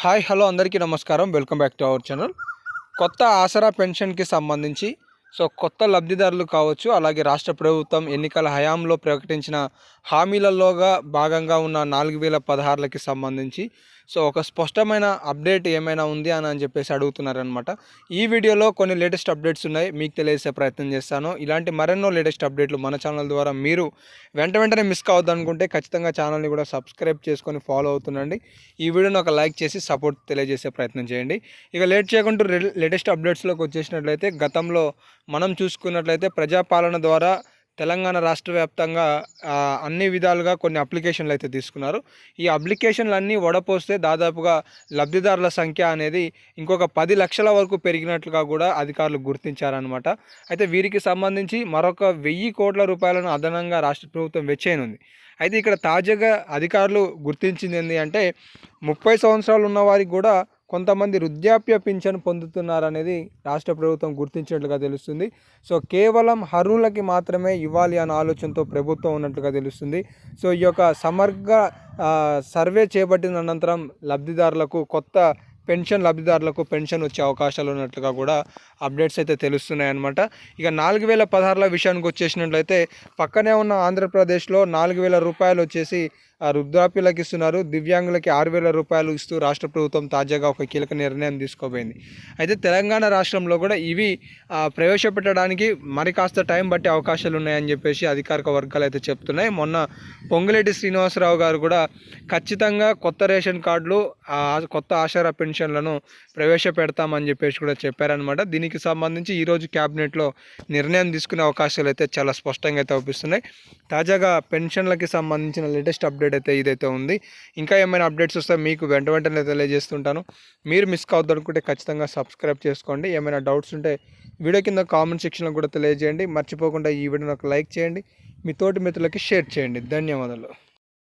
Hi hello అందరికీ నమస్కారం. Welcome back to our channel. కొత్త ఆసరా పెన్షన్కి సంబంధించి కొత్త లబ్ధిదారులు కావచ్చు, అలాగే రాష్ట్ర ప్రభుత్వం ఎన్నికల హయాంలో ప్రకటించిన హామీలలోగా భాగంగా ఉన్న 4016కి సంబంధించి ఒక స్పష్టమైన అప్డేట్ ఏమైనా ఉంది అని చెప్పేసి అడుగుతున్నారనమాట. ఈ వీడియోలో కొన్ని లేటెస్ట్ అప్డేట్స్ ఉన్నాయి, మీకు తెలియజేసే ప్రయత్నం చేస్తాను. ఇలాంటి మరెన్నో లేటెస్ట్ అప్డేట్లు మన ఛానల్ ద్వారా మీరు వెంటనే మిస్ కావద్దు అనుకుంటే ఖచ్చితంగా ఛానల్ని కూడా సబ్స్క్రైబ్ చేసుకొని ఫాలో అవుతుండండి. ఈ వీడియోని ఒక లైక్ చేసి సపోర్ట్ తెలియజేసే ప్రయత్నం చేయండి. ఇక లేట్ చేయకుండా లేటెస్ట్ అప్డేట్స్లోకి వచ్చేసినట్లయితే, గతంలో మనం చూసుకున్నట్లయితే ప్రజాపాలన ద్వారా తెలంగాణ రాష్ట్ర వ్యాప్తంగా అన్ని విధాలుగా కొన్ని అప్లికేషన్లు అయితే తీసుకున్నారు. ఈ అప్లికేషన్లు అన్నీ వడపోస్తే దాదాపుగా లబ్ధిదారుల సంఖ్య అనేది ఇంకొక 10 లక్షల వరకు పెరిగినట్లుగా కూడా అధికారులు గుర్తించారనమాట. అయితే వీరికి సంబంధించి మరొక 1000 కోట్ల రూపాయలను అదనంగా రాష్ట్ర ప్రభుత్వం వెచ్చేయనుంది. అయితే ఇక్కడ తాజాగా అధికారులు గుర్తించింది ఏంటి అంటే, 30 సంవత్సరాలు ఉన్న వారికి కూడా కొంతమంది వృద్ధాప్య పింఛను పొందుతున్నారనేది రాష్ట్ర ప్రభుత్వం గుర్తించినట్లుగా తెలుస్తుంది. కేవలం అర్హులకి మాత్రమే ఇవ్వాలి అనే ఆలోచనతో ప్రభుత్వం ఉన్నట్లుగా తెలుస్తుంది. ఈ యొక్క సమగ్ర సర్వే చేపట్టిన అనంతరం కొత్త లబ్ధిదారులకు పెన్షన్ వచ్చే అవకాశాలు ఉన్నట్లుగా కూడా అప్డేట్స్ అయితే తెలుస్తున్నాయన్నమాట. ఇక 4016ల విషయానికి వచ్చేసినట్లయితే, పక్కనే ఉన్న ఆంధ్రప్రదేశ్లో 4000 రూపాయలు వచ్చేసి వృద్ధాప్యులకు ఇస్తున్నారు. దివ్యాంగులకి 6000 రూపాయలు ఇస్తూ రాష్ట్ర ప్రభుత్వం తాజాగా ఒక కీలక నిర్ణయం తీసుకోబోయింది. అయితే తెలంగాణ రాష్ట్రంలో కూడా ఇవి ప్రవేశపెట్టడానికి మరి కాస్త టైం బట్టే అవకాశాలు ఉన్నాయని చెప్పేసి అధికారిక వర్గాలు అయితే చెప్తున్నాయి. మొన్న పొంగులేటి శ్రీనివాసరావు గారు కూడా ఖచ్చితంగా కొత్త రేషన్ కార్డులు, కొత్త ఆసరా పెన్షన్లను ప్రవేశపెడతామని చెప్పేసి కూడా చెప్పారనమాట. దీనికి సంబంధించి ఈరోజు క్యాబినెట్లో నిర్ణయం తీసుకునే అవకాశాలు అయితే చాలా స్పష్టంగా అయితే అవుపిస్తున్నాయి. తాజాగా పెన్షన్లకి సంబంధించిన లేటెస్ట్ అప్డేట్ అయితే ఇదైతే ఉంది. ఇంకా ఏమైనా అప్డేట్స్ వస్తే మీకు వెంటనే తెలియజేస్తుంటాను. మీరు మిస్ కావద్దు అనుకుంటే ఖచ్చితంగా సబ్స్క్రైబ్ చేసుకోండి. ఏమైనా డౌట్స్ ఉంటే వీడియో కింద కామెంట్ సెక్షన్లో కూడా తెలియజేయండి. మర్చిపోకుండా ఈ వీడియోని ఒక లైక్ చేయండి, మీ తోటి మిత్రులకి షేర్ చేయండి. ధన్యవాదాలు.